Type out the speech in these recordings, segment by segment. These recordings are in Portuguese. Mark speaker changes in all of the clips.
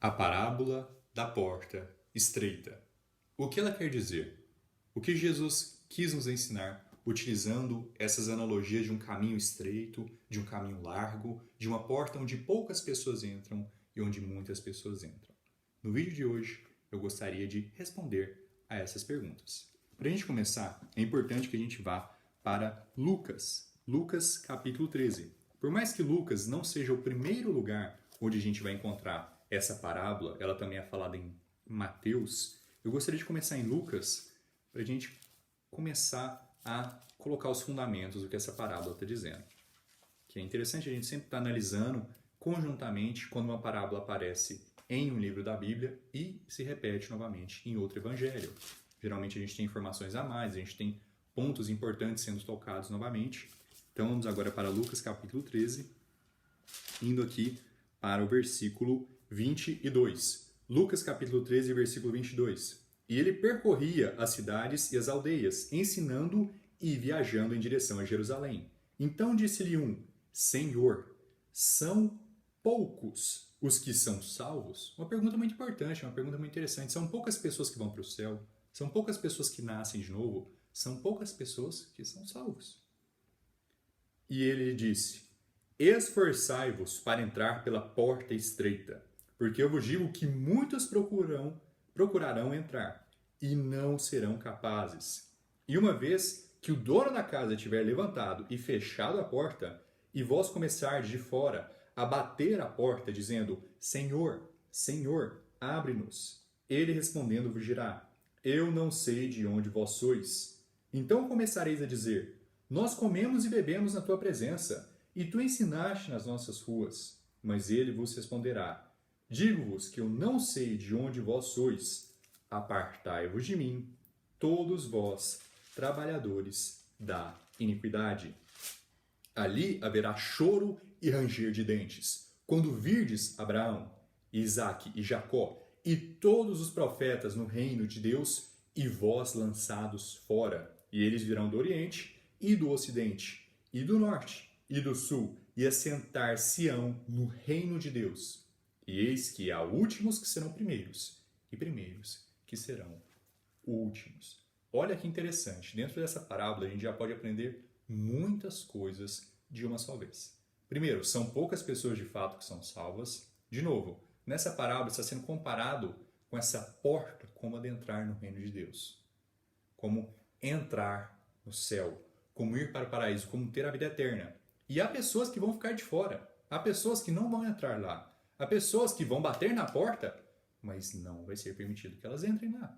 Speaker 1: A parábola da porta estreita. O que ela quer dizer? O que Jesus quis nos ensinar utilizando essas analogias de um caminho estreito, de um caminho largo, de uma porta onde poucas pessoas entram e onde muitas pessoas entram? No vídeo de hoje, eu gostaria de responder a essas perguntas. Para a gente começar, é importante que a gente vá para Lucas capítulo 13. Por mais que Lucas não seja o primeiro lugar onde a gente vai encontrar essa parábola, ela também é falada em Mateus, eu gostaria de começar em Lucas para a gente começar a colocar os fundamentos do que essa parábola está dizendo. Que é interessante a gente sempre estar analisando conjuntamente quando uma parábola aparece em um livro da Bíblia e se repete novamente em outro evangelho. Geralmente a gente tem informações a mais, a gente tem pontos importantes sendo tocados novamente. Então vamos agora para Lucas capítulo 13, indo aqui para o versículo 22. Lucas capítulo 13, versículo 22. E ele percorria as cidades e as aldeias, ensinando e viajando em direção a Jerusalém. Então disse-lhe um: Senhor, são poucos os que são salvos? Uma pergunta muito importante, uma pergunta muito interessante. São poucas pessoas que vão para o céu? São poucas pessoas que nascem de novo? São poucas pessoas que são salvos. E ele lhe disse: Esforçai-vos para entrar pela porta estreita, porque eu vos digo que muitos procurarão entrar e não serão capazes. E uma vez que o dono da casa tiver levantado e fechado a porta, e vós começardes de fora a bater a porta, dizendo: Senhor, Senhor, abre-nos. Ele respondendo vos dirá: Eu não sei de onde vós sois. Então começareis a dizer: Nós comemos e bebemos na tua presença, e tu ensinaste nas nossas ruas. Mas ele vos responderá: Digo-vos que eu não sei de onde vós sois. Apartai-vos de mim, todos vós, trabalhadores da iniquidade. Ali haverá choro e ranger de dentes, quando virdes Abraão, Isaque e Jacó e todos os profetas no reino de Deus, e vós lançados fora. E eles virão do Oriente e do Ocidente, e do Norte e do Sul, e assentar-se-ão no reino de Deus. E eis que há últimos que serão primeiros, e primeiros que serão últimos. Olha que interessante, dentro dessa parábola a gente já pode aprender muitas coisas de uma só vez. Primeiro, são poucas pessoas de fato que são salvas. De novo, nessa parábola está sendo comparado com essa porta como adentrar no reino de Deus. Como entrar no céu, como ir para o paraíso, como ter a vida eterna. E há pessoas que vão ficar de fora, há pessoas que não vão entrar lá, há pessoas que vão bater na porta, mas não vai ser permitido que elas entrem lá.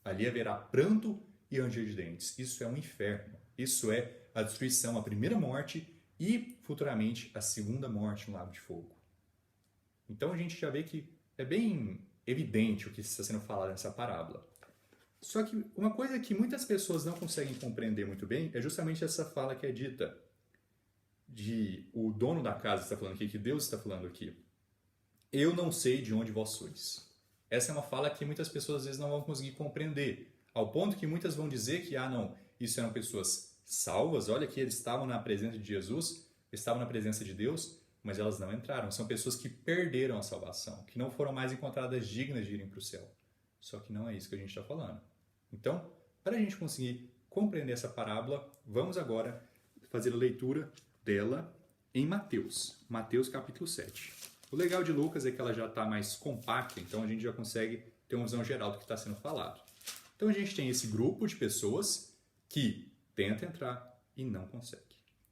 Speaker 1: Ali haverá pranto e ranger de dentes. Isso é um inferno. Isso é a destruição, a primeira morte e, futuramente, a segunda morte no lago de fogo. Então a gente já vê que é bem evidente o que está sendo falado nessa parábola. Só que uma coisa que muitas pessoas não conseguem compreender muito bem é justamente essa fala que é dita de o dono da casa está falando aqui, que Deus está falando aqui. Eu não sei de onde vós sois. Essa é uma fala que muitas pessoas às vezes não vão conseguir compreender, ao ponto que muitas vão dizer que, não, isso eram pessoas salvas, olha que eles estavam na presença de Jesus, estavam na presença de Deus, mas elas não entraram. São pessoas que perderam a salvação, que não foram mais encontradas dignas de irem para o céu. Só que não é isso que a gente está falando. Então, para a gente conseguir compreender essa parábola, vamos agora fazer a leitura dela em Mateus capítulo 7. O legal de Lucas é que ela já está mais compacta, então a gente já consegue ter uma visão geral do que está sendo falado. Então a gente tem esse grupo de pessoas que tenta entrar e não consegue.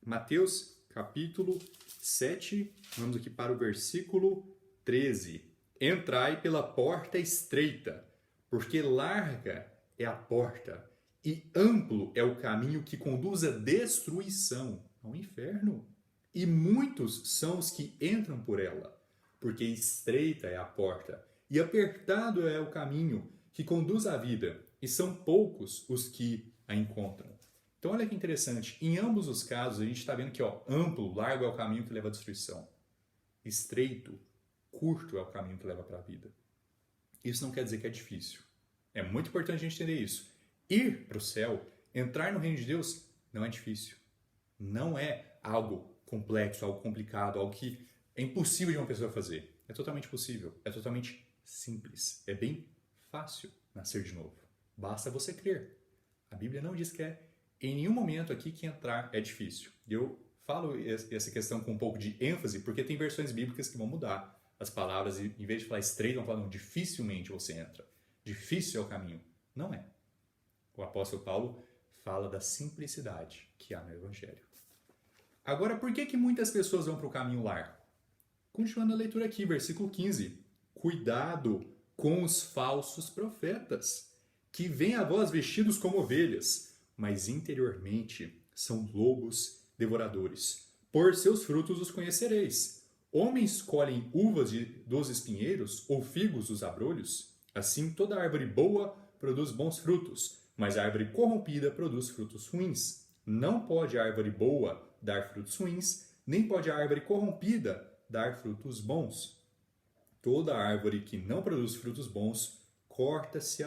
Speaker 1: Mateus capítulo 7, vamos aqui para o versículo 13. Entrai pela porta estreita, porque larga é a porta e amplo é o caminho que conduz à destruição, ao inferno. E muitos são os que entram por ela, porque estreita é a porta e apertado é o caminho que conduz à vida, e são poucos os que a encontram. Então olha que interessante, em ambos os casos a gente está vendo que amplo, largo é o caminho que leva à destruição. Estreito, curto é o caminho que leva para a vida. Isso não quer dizer que é difícil. É muito importante a gente entender isso. Ir para o céu, entrar no reino de Deus, não é difícil. Não é algo complexo, algo complicado, algo que é impossível de uma pessoa fazer. É totalmente possível, é totalmente simples, é bem fácil nascer de novo. Basta você crer. A Bíblia não diz que em nenhum momento aqui que entrar é difícil. Eu falo essa questão com um pouco de ênfase, porque tem versões bíblicas que vão mudar as palavras e, em vez de falar estreito, vão falar, não, dificilmente você entra. Difícil é o caminho. Não é. O apóstolo Paulo fala da simplicidade que há no Evangelho. Agora, por que muitas pessoas vão para o caminho largo? Continuando a leitura aqui, versículo 15. Cuidado com os falsos profetas, que vêm a vós vestidos como ovelhas, mas interiormente são lobos devoradores. Por seus frutos os conhecereis. Homens colhem uvas dos espinheiros ou figos dos abrolhos? Assim, toda árvore boa produz bons frutos, mas a árvore corrompida produz frutos ruins. Não pode a árvore boa dar frutos ruins, nem pode a árvore corrompida dar frutos bons. Toda árvore que não produz frutos bons corta-se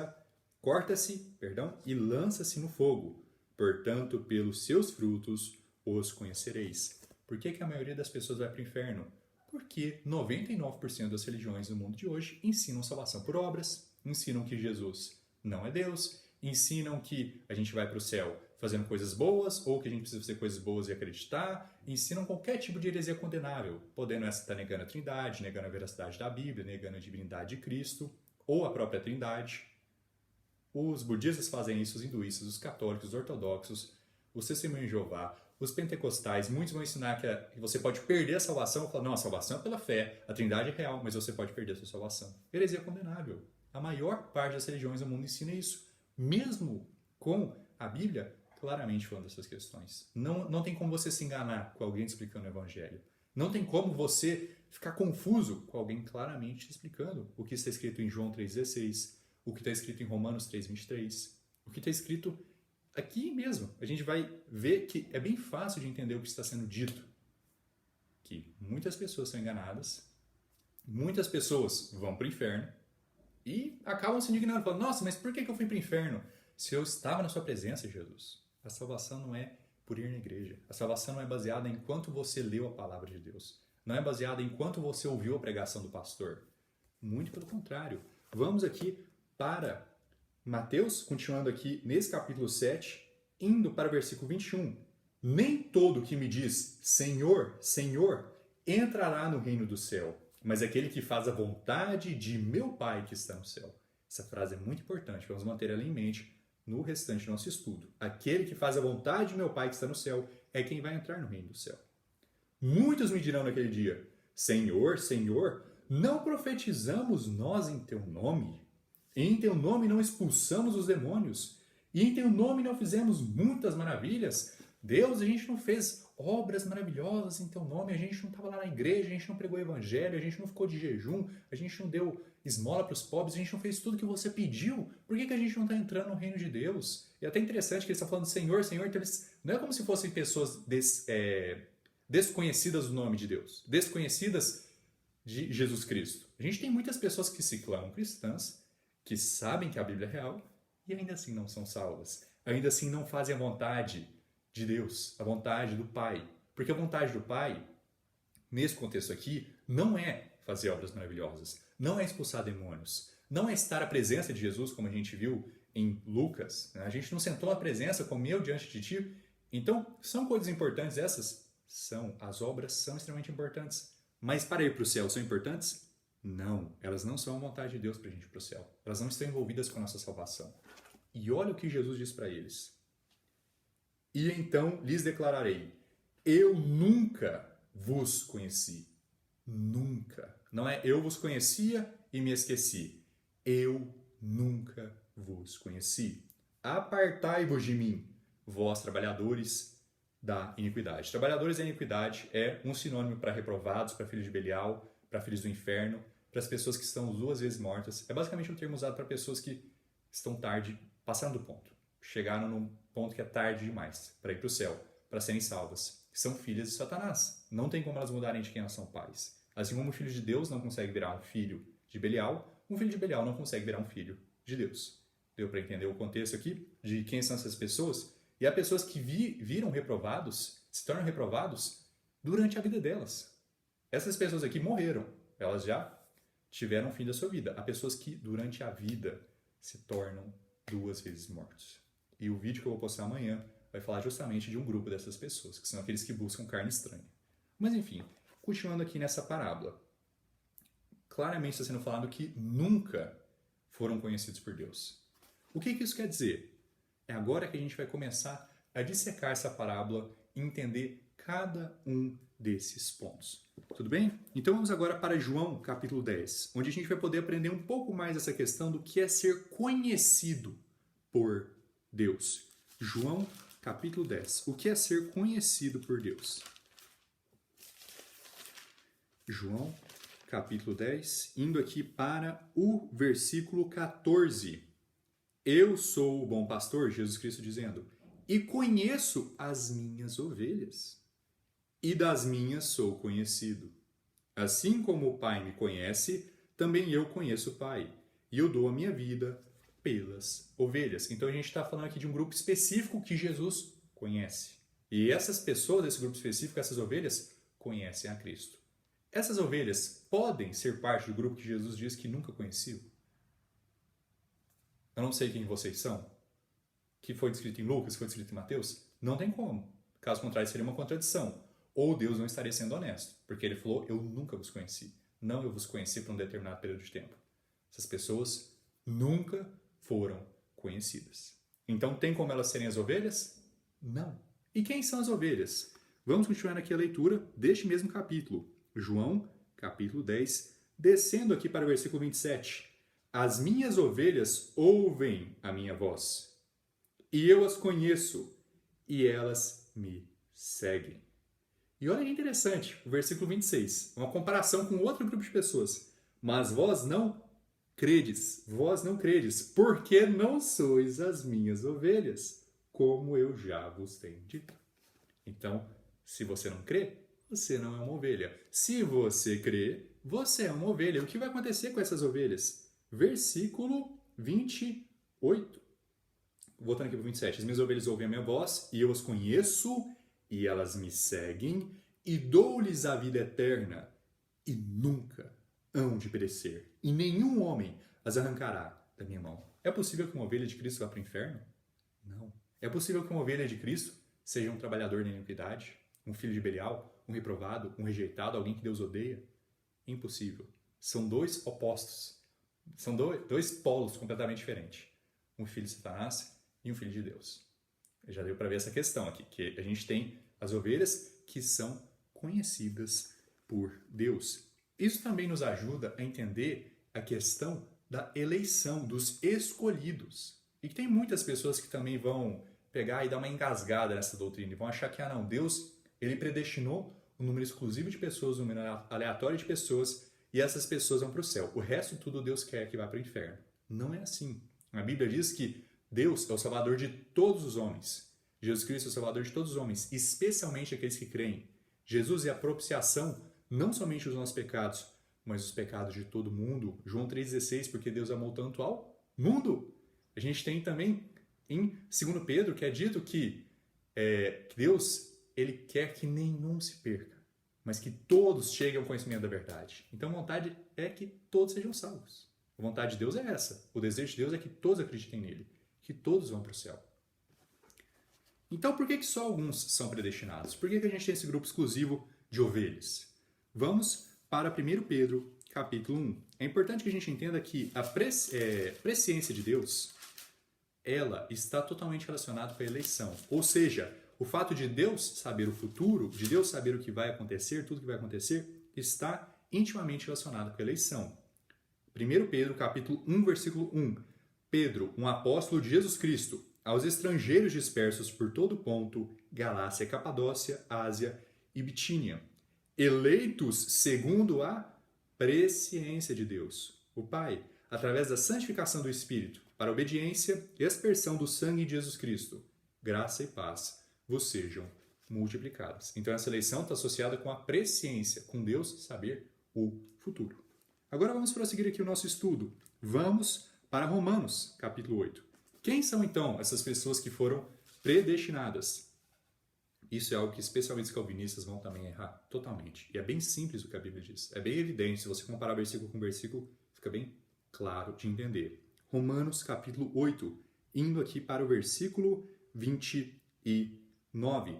Speaker 1: e lança-se no fogo. Portanto, pelos seus frutos os conhecereis. Por que a maioria das pessoas vai para o inferno? Porque 99% das religiões do mundo de hoje ensinam salvação por obras, ensinam que Jesus não é Deus, ensinam que a gente vai para o céu fazendo coisas boas, ou que a gente precisa fazer coisas boas e acreditar, ensinam qualquer tipo de heresia condenável, podendo essa estar negando a Trindade, negando a veracidade da Bíblia, negando a divindade de Cristo, ou a própria Trindade. Os budistas fazem isso, os hinduístas, os católicos, os ortodoxos, os testemunhos de Jeová, os pentecostais, muitos vão ensinar que você pode perder a salvação. Falar, não, a salvação é pela fé, a Trindade é real, mas você pode perder a sua salvação. Heresia condenável. A maior parte das religiões do mundo ensina isso. Mesmo com a Bíblia claramente falando dessas questões. Não tem como você se enganar com alguém explicando o Evangelho. Não tem como você ficar confuso com alguém claramente explicando o que está escrito em João 3,16, o que está escrito em Romanos 3,23, o que está escrito aqui mesmo. A gente vai ver que é bem fácil de entender o que está sendo dito. Que muitas pessoas são enganadas, muitas pessoas vão para o inferno e acabam se indignando, falando, nossa, mas por que eu fui para o inferno? Se eu estava na sua presença, Jesus. A salvação não é por ir na igreja. A salvação não é baseada em quanto você leu a palavra de Deus. Não é baseada em quanto você ouviu a pregação do pastor. Muito pelo contrário. Vamos aqui para Mateus, continuando aqui nesse capítulo 7, indo para o versículo 21. Nem todo que me diz Senhor, Senhor, entrará no reino do céu, mas aquele que faz a vontade de meu Pai que está no céu. Essa frase é muito importante, vamos manter ela em mente no restante do nosso estudo. Aquele que faz a vontade de meu Pai que está no céu é quem vai entrar no reino do céu. Muitos me dirão naquele dia, Senhor, Senhor, não profetizamos nós em teu nome? E em teu nome não expulsamos os demônios? E em teu nome não fizemos muitas maravilhas? Deus, a gente não fez obras maravilhosas em teu nome, a gente não estava lá na igreja, a gente não pregou o evangelho, a gente não ficou de jejum, a gente não deu esmola para os pobres, a gente não fez tudo que você pediu. Por que a gente não está entrando no reino de Deus? E é até interessante que eles estão falando Senhor, Senhor, então eles, não é como se fossem pessoas desconhecidas do nome de Deus, desconhecidas de Jesus Cristo. A gente tem muitas pessoas que se clamam cristãs, que sabem que a Bíblia é real e ainda assim não são salvas. Ainda assim não fazem a vontade de Deus, a vontade do Pai. Porque a vontade do Pai, nesse contexto aqui, não é fazer obras maravilhosas, não é expulsar demônios, não é estar à presença de Jesus, como a gente viu em Lucas. A gente não sentou à presença, comeu diante de ti. Então, são coisas importantes essas? São. As obras são extremamente importantes. Mas para ir para o céu são importantes? Não. Elas não são a vontade de Deus para a gente ir para o céu. Elas não estão envolvidas com a nossa salvação. E olha o que Jesus diz para eles. E então lhes declararei, eu nunca vos conheci. Nunca. Não é eu vos conhecia e me esqueci. Eu nunca vos conheci. Apartai-vos de mim, vós trabalhadores da iniquidade. Trabalhadores da iniquidade é um sinônimo para reprovados, para filhos de Belial, para filhos do inferno, para as pessoas que estão 2 vezes mortas. É basicamente um termo usado para pessoas que estão tarde, passaram do ponto. Chegaram num ponto que é tarde demais para ir para o céu, para serem salvas. São filhas de Satanás. Não tem como elas mudarem de quem elas são pais. Assim como o filho de Deus não consegue virar um filho de Belial, um filho de Belial não consegue virar um filho de Deus. Deu para entender o contexto aqui de quem são essas pessoas? E há pessoas que viram reprovados, se tornam reprovados durante a vida delas. Essas pessoas aqui morreram. Elas já tiveram o fim da sua vida. Há pessoas que, durante a vida, se tornam 2 vezes mortos. E o vídeo que eu vou postar amanhã vai falar justamente de um grupo dessas pessoas, que são aqueles que buscam carne estranha. Mas, enfim, continuando aqui nessa parábola. Claramente está sendo falado que nunca foram conhecidos por Deus. O que isso quer dizer? É agora que a gente vai começar a dissecar essa parábola e entender cada um desses pontos. Tudo bem? Então vamos agora para João capítulo 10, onde a gente vai poder aprender um pouco mais essa questão do que é ser conhecido por Deus. João capítulo 10. O que é ser conhecido por Deus? João capítulo 10, indo aqui para o versículo 14. Eu sou o bom pastor, Jesus Cristo dizendo, e conheço as minhas ovelhas, e das minhas sou conhecido. Assim como o Pai me conhece, também eu conheço o Pai, e eu dou a minha vida pelas ovelhas. Então a gente está falando aqui de um grupo específico que Jesus conhece. E essas pessoas desse grupo específico, essas ovelhas, conhecem a Cristo. Essas ovelhas podem ser parte do grupo que Jesus diz que nunca conheceu? Eu não sei quem vocês são. Que foi descrito em Lucas, que foi descrito em Mateus? Não tem como. Caso contrário, seria uma contradição. Ou Deus não estaria sendo honesto, porque ele falou, eu nunca vos conheci. Não eu vos conheci por um determinado período de tempo. Essas pessoas nunca foram conhecidas. Então, tem como elas serem as ovelhas? Não. E quem são as ovelhas? Vamos continuar aqui a leitura deste mesmo capítulo. João, capítulo 10, descendo aqui para o versículo 27. As minhas ovelhas ouvem a minha voz, e eu as conheço, e elas me seguem. E olha que interessante, o versículo 26, uma comparação com outro grupo de pessoas. Mas vós não credes, porque não sois as minhas ovelhas, como eu já vos tenho dito. Então, se você não crê, você não é uma ovelha. Se você crê, você é uma ovelha. O que vai acontecer com essas ovelhas? Versículo 28. Voltando aqui para o 27. As minhas ovelhas ouvem a minha voz, e eu as conheço, e elas me seguem, e dou-lhes a vida eterna, e nunca hão de perecer, e nenhum homem as arrancará da minha mão. É possível que uma ovelha de Cristo vá para o inferno? Não. É possível que uma ovelha de Cristo seja um trabalhador da iniquidade, um filho de Belial, um reprovado, um rejeitado, alguém que Deus odeia? Impossível. São 2 opostos. São dois polos completamente diferentes. Um filho de Satanás e um filho de Deus. Já deu para ver essa questão aqui, que a gente tem as ovelhas que são conhecidas por Deus. Isso também nos ajuda a entender a questão da eleição, dos escolhidos. E que tem muitas pessoas que também vão pegar e dar uma engasgada nessa doutrina e vão achar que, não, Deus, ele predestinou um número exclusivo de pessoas, um número aleatório de pessoas, e essas pessoas vão para o céu. O resto tudo Deus quer que vá para o inferno. Não é assim. A Bíblia diz que Deus é o Salvador de todos os homens. Jesus Cristo é o Salvador de todos os homens, especialmente aqueles que creem. Jesus é a propiciação, não somente dos nossos pecados, mas os pecados de todo mundo. João 3,16, porque Deus amou tanto ao mundo. A gente tem também em 2 Pedro, que é dito que Deus ele quer que nenhum se perca, mas que todos cheguem ao conhecimento da verdade. Então a vontade é que todos sejam salvos. A vontade de Deus é essa. O desejo de Deus é que todos acreditem nele, que todos vão para o céu. Então por que só alguns são predestinados? Por que a gente tem esse grupo exclusivo de ovelhas? Vamos para 1 Pedro, capítulo 1. É importante que a gente entenda que a presciência de Deus, ela está totalmente relacionada com a eleição. Ou seja, o fato de Deus saber o futuro, de Deus saber o que vai acontecer, tudo que vai acontecer, está intimamente relacionado com a eleição. 1 Pedro, capítulo 1, versículo 1. Pedro, um apóstolo de Jesus Cristo, aos estrangeiros dispersos por todo o Ponto, Galácia, Capadócia, Ásia e Bitínia, eleitos segundo a presciência de Deus, o Pai, através da santificação do Espírito, para a obediência e aspersão do sangue de Jesus Cristo, graça e paz vos sejam multiplicadas. Então essa eleição está associada com a presciência, com Deus saber o futuro. Agora vamos prosseguir aqui o nosso estudo. Vamos para Romanos, capítulo 8. Quem são então essas pessoas que foram predestinadas? Isso é algo que especialmente os calvinistas vão também errar totalmente. E é bem simples o que a Bíblia diz. É bem evidente, se você comparar versículo com versículo, fica bem claro de entender. Romanos capítulo 8, indo aqui para o versículo 29.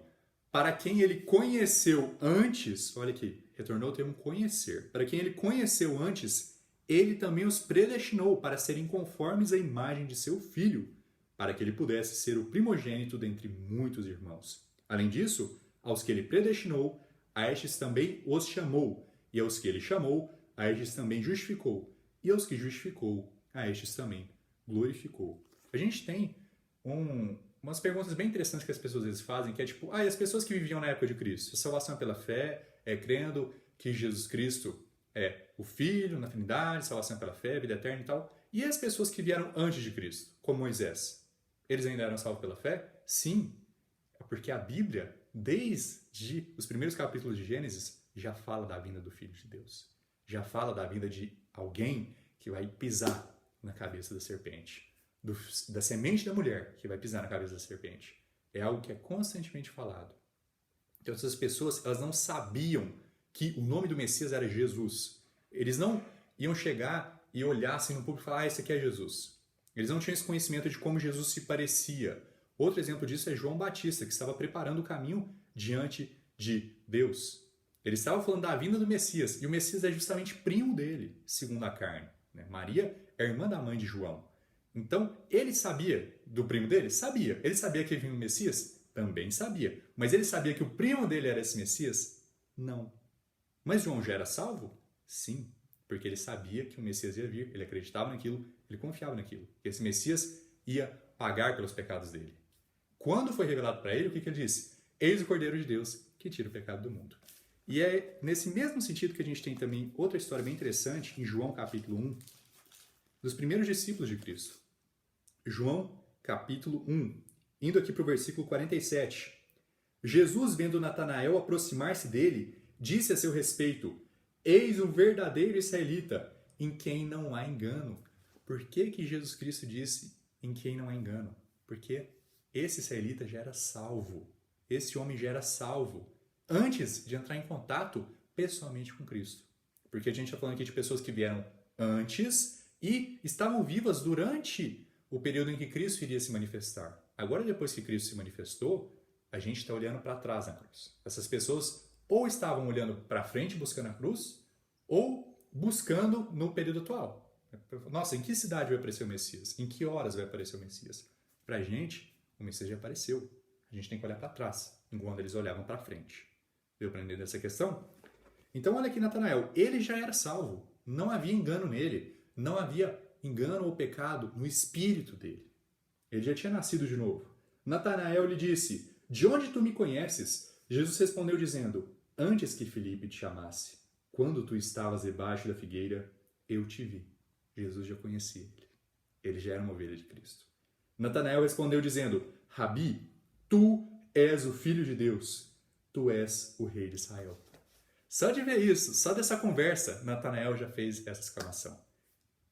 Speaker 1: Para quem ele conheceu antes, olha aqui, retornou o termo conhecer. Para quem ele conheceu antes, ele também os predestinou para serem conformes à imagem de seu filho, para que ele pudesse ser o primogênito dentre muitos irmãos. Além disso, aos que ele predestinou, a estes também os chamou, e aos que ele chamou, a estes também justificou, e aos que justificou, a estes também glorificou. A gente tem umas perguntas bem interessantes que as pessoas às vezes fazem, que é tipo, e as pessoas que viviam na época de Cristo? A salvação é pela fé, crendo que Jesus Cristo é o Filho, na Trindade, salvação é pela fé, vida eterna e tal. E as pessoas que vieram antes de Cristo, como Moisés? Eles ainda eram salvos pela fé? Sim, porque a Bíblia, desde os primeiros capítulos de Gênesis, já fala da vinda do Filho de Deus. Já fala da vinda de alguém que vai pisar na cabeça da serpente. Da semente da mulher que vai pisar na cabeça da serpente. É algo que é constantemente falado. Então essas pessoas, elas não sabiam que o nome do Messias era Jesus. Eles não iam chegar e olhar assim no público e falar, esse aqui é Jesus. Eles não tinham esse conhecimento de como Jesus se parecia. Outro exemplo disso é João Batista, que estava preparando o caminho diante de Deus. Ele estava falando da vinda do Messias, e o Messias é justamente primo dele, segundo a carne. Maria é irmã da mãe de João. Então, ele sabia do primo dele? Sabia. Ele sabia que vinha o Messias? Também sabia. Mas ele sabia que o primo dele era esse Messias? Não. Mas João já era salvo? Sim. Porque ele sabia que o Messias ia vir, ele acreditava naquilo, ele confiava naquilo. Que esse Messias ia pagar pelos pecados dele. Quando foi revelado para ele, o que ele disse? Eis o Cordeiro de Deus que tira o pecado do mundo. E é nesse mesmo sentido que a gente tem também outra história bem interessante em João capítulo 1, dos primeiros discípulos de Cristo. João capítulo 1, indo aqui para o versículo 47. Jesus, vendo Natanael aproximar-se dele, disse a seu respeito, eis o verdadeiro israelita, em quem não há engano. Por que Jesus Cristo disse em quem não há engano? Porque esse israelita já era salvo. Esse homem já era salvo antes de entrar em contato pessoalmente com Cristo. Porque a gente está falando aqui de pessoas que vieram antes e estavam vivas durante o período em que Cristo iria se manifestar. Agora, depois que Cristo se manifestou, a gente está olhando para trás na cruz. Essas pessoas ou estavam olhando para frente buscando a cruz, ou buscando no período atual. Nossa, em que cidade vai aparecer o Messias? Em que horas vai aparecer o Messias? Para a gente, o Messias já apareceu. A gente tem que olhar para trás, enquanto eles olhavam para frente. Deu para entender essa questão? Então, olha aqui, Natanael. Ele já era salvo. Não havia engano nele. Não havia engano ou pecado no espírito dele. Ele já tinha nascido de novo. Natanael lhe disse, de onde tu me conheces? Jesus respondeu dizendo, antes que Filipe te chamasse, quando tu estavas debaixo da figueira, eu te vi. Jesus já conhecia ele. Ele já era uma ovelha de Cristo. Natanael respondeu dizendo, Rabi, tu és o Filho de Deus. Tu és o Rei de Israel. Só de ver isso, só dessa conversa, Natanael já fez essa exclamação.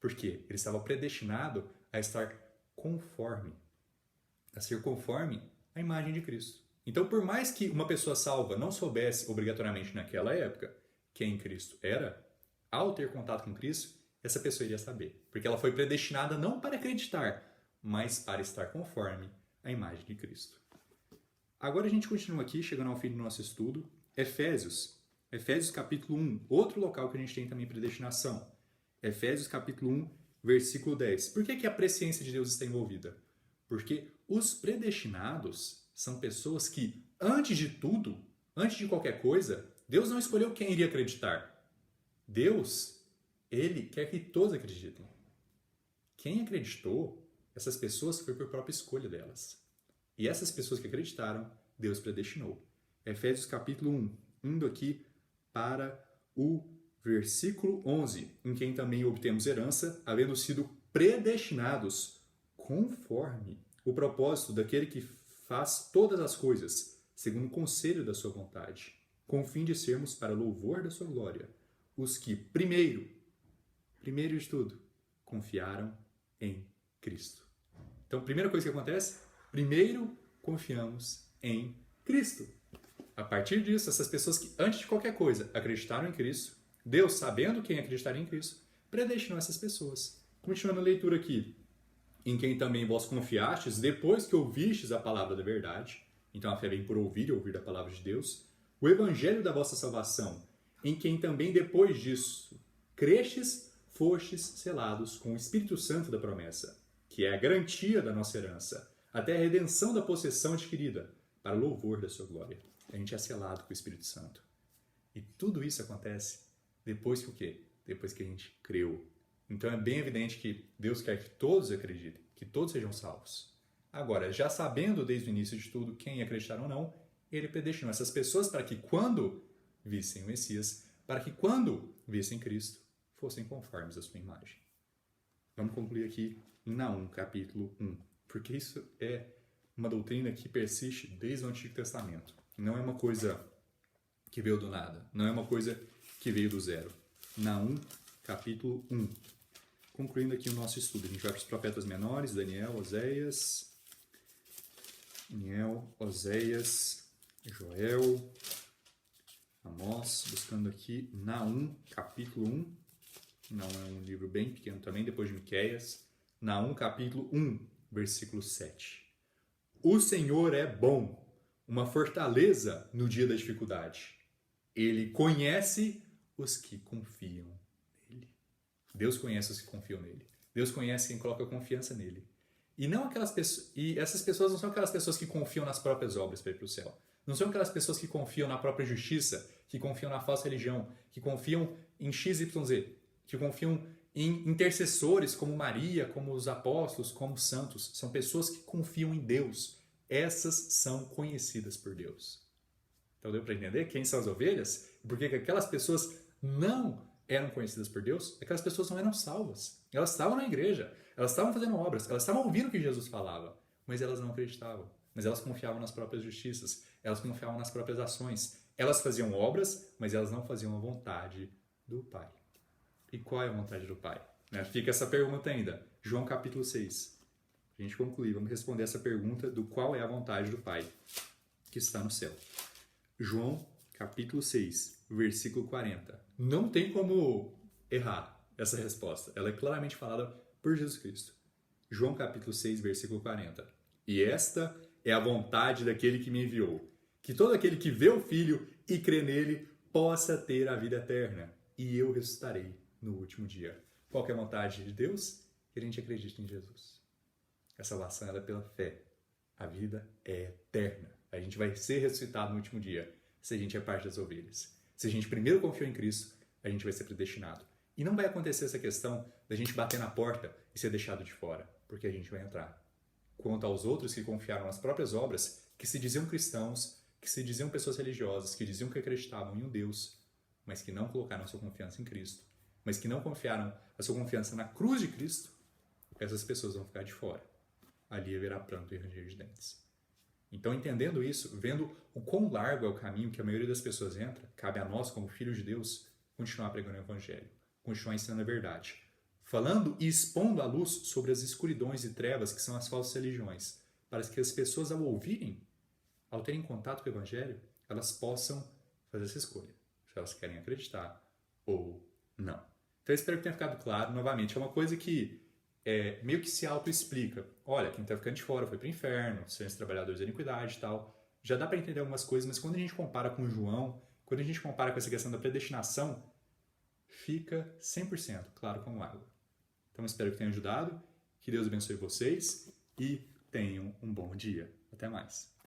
Speaker 1: Por quê? Ele estava predestinado a estar conforme, a ser conforme à imagem de Cristo. Então, por mais que uma pessoa salva não soubesse obrigatoriamente naquela época quem Cristo era, ao ter contato com Cristo, essa pessoa iria saber. Porque ela foi predestinada não para acreditar, mas para estar conforme à imagem de Cristo. Agora a gente continua aqui, chegando ao fim do nosso estudo. Efésios capítulo 1, outro local que a gente tem também predestinação. Efésios capítulo 1, versículo 10. Por que a presciência de Deus está envolvida? Porque os predestinados são pessoas que, antes de tudo, antes de qualquer coisa, Deus não escolheu quem iria acreditar. Deus, Ele quer que todos acreditem. Quem acreditou, essas pessoas foi por própria escolha delas. E essas pessoas que acreditaram, Deus predestinou. Efésios capítulo 1, indo aqui para o versículo 11, em quem também obtemos herança, havendo sido predestinados conforme o propósito daquele que faz todas as coisas, segundo o conselho da sua vontade, com o fim de sermos para louvor da sua glória, os que primeiro de tudo, confiaram em Cristo. Então, primeira coisa que acontece, primeiro confiamos em Cristo. A partir disso, essas pessoas que, antes de qualquer coisa, acreditaram em Cristo, Deus, sabendo quem acreditaria em Cristo, predestinou essas pessoas. Continuando a leitura aqui. Em quem também vós confiastes, depois que ouvistes a palavra da verdade, então a fé vem por ouvir e ouvir a palavra de Deus, o evangelho da vossa salvação, em quem também depois disso crestes, fostes selados com o Espírito Santo da promessa, que é a garantia da nossa herança, até a redenção da possessão adquirida, para o louvor da sua glória. A gente é selado com o Espírito Santo. E tudo isso acontece depois que o quê? Depois que a gente creu. Então é bem evidente que Deus quer que todos acreditem, que todos sejam salvos. Agora, já sabendo desde o início de tudo quem acreditar ou não, ele predestinou essas pessoas para que quando vissem o Messias, para que quando vissem Cristo, fossem conformes à sua imagem. Vamos concluir aqui em Naum, capítulo 1, porque isso é uma doutrina que persiste desde o Antigo Testamento. Não é uma coisa que veio do nada, não é uma coisa que veio do zero. Naum, capítulo 1. Concluindo aqui o nosso estudo, a gente vai para os profetas menores, Daniel, Oséias, Joel, Amós, buscando aqui Naum, capítulo 1. Não é um livro bem pequeno também, depois de Miqueias. Naum, capítulo 1, versículo 7. O Senhor é bom, uma fortaleza no dia da dificuldade. Ele conhece os que confiam nele. Deus conhece os que confiam nele. Deus conhece quem coloca confiança nele. E essas pessoas não são aquelas pessoas que confiam nas próprias obras para ir para o céu. Não são aquelas pessoas que confiam na própria justiça, que confiam na falsa religião, que confiam em XYZ, que confiam em intercessores como Maria, como os apóstolos, como os santos. São pessoas que confiam em Deus. Essas são conhecidas por Deus. Então deu para entender quem são as ovelhas? E por que aquelas pessoas não eram conhecidas por Deus? Aquelas pessoas não eram salvas. Elas estavam na igreja, elas estavam fazendo obras, elas estavam ouvindo o que Jesus falava, mas elas não acreditavam. Mas elas confiavam nas próprias justiças, elas confiavam nas próprias ações. Elas faziam obras, mas elas não faziam a vontade do Pai. E qual é a vontade do Pai? Fica essa pergunta ainda. João capítulo 6. A gente concluir, vamos responder essa pergunta do qual é a vontade do Pai que está no céu. João capítulo 6, versículo 40. Não tem como errar essa resposta. Ela é claramente falada por Jesus Cristo. João capítulo 6, versículo 40. E esta é a vontade daquele que me enviou, que todo aquele que vê o Filho e crê nele possa ter a vida eterna, e eu ressuscitarei no último dia. Qual que é a vontade de Deus? Que a gente acredite em Jesus. A salvação é pela fé. A vida é eterna. A gente vai ser ressuscitado no último dia, se a gente é parte das ovelhas. Se a gente primeiro confiou em Cristo, a gente vai ser predestinado. E não vai acontecer essa questão da gente bater na porta e ser deixado de fora, porque a gente vai entrar. Quanto aos outros que confiaram nas próprias obras, que se diziam cristãos, que se diziam pessoas religiosas, que diziam que acreditavam em um Deus, mas que não colocaram a sua confiança em Cristo, mas que não confiaram a sua confiança na cruz de Cristo, essas pessoas vão ficar de fora. Ali haverá pranto e ranger de dentes. Então, entendendo isso, vendo o quão largo é o caminho que a maioria das pessoas entra, cabe a nós, como filhos de Deus, continuar pregando o Evangelho, continuar ensinando a verdade, falando e expondo à luz sobre as escuridões e trevas que são as falsas religiões, para que as pessoas, ao ouvirem, ao terem contato com o Evangelho, elas possam fazer essa escolha, se elas querem acreditar ou não. Então, eu espero que tenha ficado claro. Novamente, é uma coisa que meio que se auto-explica. Olha, quem está ficando de fora foi para o inferno, são os trabalhadores da iniquidade e tal. Já dá para entender algumas coisas, mas quando a gente compara com João, quando a gente compara com essa questão da predestinação, fica 100% claro como água. Então, espero que tenha ajudado, que Deus abençoe vocês e tenham um bom dia. Até mais.